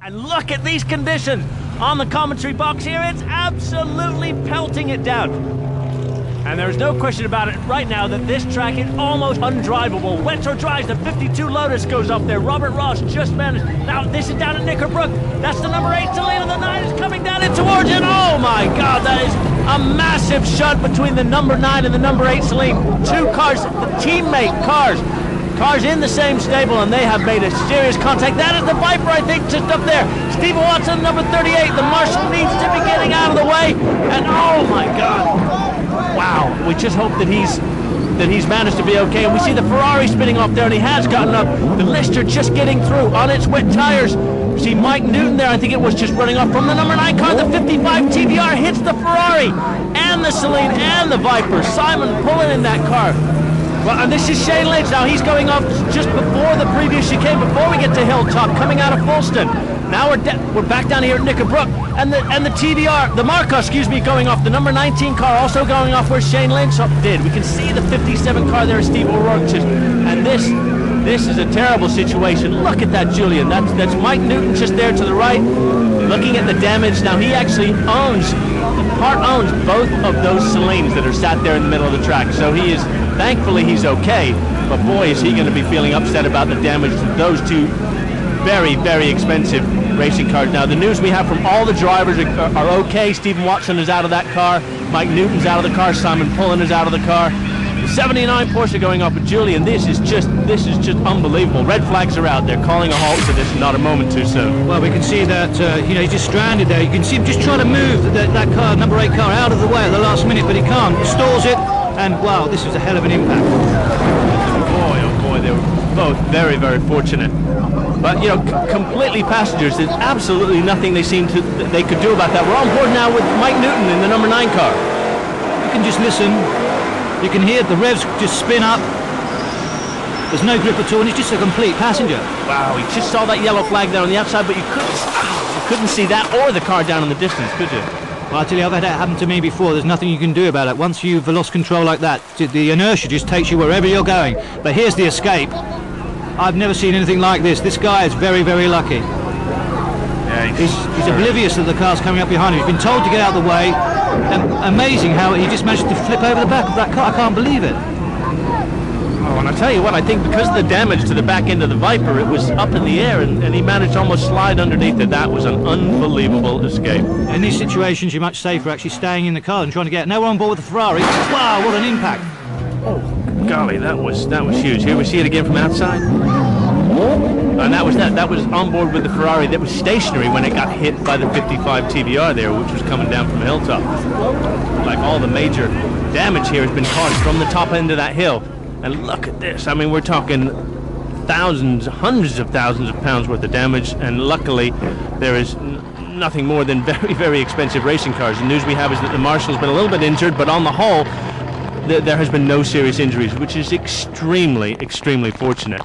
And look at these conditions on the commentary box here. It's absolutely pelting it down. And there's no question about it right now that this track is almost undrivable. Wets or dries, the 52 Lotus goes up there. Robert Ross just managed. Now this is down at Knickerbrook. That's the number 8 Selena. The 9 is coming down in towards it. Oh my God, that is a massive shunt between the number 9 and the number 8 Celine. Two cars, the teammate cars in the same stable, and they have made a serious contact. That is the Viper, I think, just up there. Stephen Watson, number 38. The Marshal needs to be getting out of the way. And oh my God. Wow, we just hope that he's managed to be okay. And we see the Ferrari spinning off there, and he has gotten up. The Lister just getting through on its wet tires. You see Mike Newton there, I think it was just running off from the number 9 car. The 55 TBR hits the Ferrari and the Celine and the Viper. Simon pulling in that car. Well, and this is Shane Lynch. Now he's going off just before the previous chicane, before we get to Hilltop, coming out of Fulston. Now we're back down here at Knickerbrook, and the TBR, the Marco, excuse me, going off. The number 19 car also going off where Shane Lynch did. We can see the 57 car there, Steve O'Rourke, and this is a terrible situation. Look at that, Julian. That's Mike Newton just there to the right, looking at the damage. Now he actually owns both of those Celines that are sat there in the middle of the track. So he is, thankfully he's okay, but boy is he going to be feeling upset about the damage to those two very, very expensive racing cars. Now the news we have from all the drivers are okay. Stephen Watson is out of that car. Mike Newton's out of the car. Simon Pullen is out of the car. The 79 Porsche going up with Julian. This is just unbelievable. Red flags are out. They're calling a halt to this, not a moment too soon. Well, we can see that he's just stranded there. You can see him just trying to move that car, number 8 car, out of the way at the last minute, but he can't. He stalls it, and wow, this was a hell of an impact. Boy, oh boy, they were both very, very fortunate. But completely passengers. There's absolutely nothing they could do about that. We're on board now with Mike Newton in the number 9 car. You can just listen. You can hear the revs just spin up. There's no grip at all, and he's just a complete passenger. Wow, he just saw that yellow flag there on the outside, but you couldn't see that or the car down in the distance, could you? Well, I tell you, I've had that happen to me before. There's nothing you can do about it. Once you've lost control like that, the inertia just takes you wherever you're going. But here's the escape. I've never seen anything like this. This guy is very, very lucky. Yeah, he's oblivious that the car's coming up behind him. He's been told to get out of the way. And amazing how he just managed to flip over the back of that car. I can't believe it. Oh, and I'll tell you what, I think because of the damage to the back end of the Viper, it was up in the air, and he managed to almost slide underneath it. That was an unbelievable escape. In these situations, you're much safer actually staying in the car and trying to get. Now we're on board with the Ferrari. Wow, what an impact! Oh, golly, that was huge. Here we see it again from outside. And that was on board with the Ferrari that was stationary when it got hit by the 55 TBR there, which was coming down from Hilltop. Like all the major damage here has been caused from the top end of that hill. And look at this. I mean, we're talking thousands, hundreds of thousands of pounds worth of damage, and luckily there is nothing more than very, very expensive racing cars. The news we have is that the Marshal's been a little bit injured, but on the whole, there has been no serious injuries, which is extremely, extremely fortunate.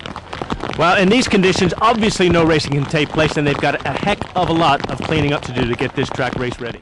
Well, in these conditions, obviously no racing can take place, and they've got a heck of a lot of cleaning up to do to get this track race ready.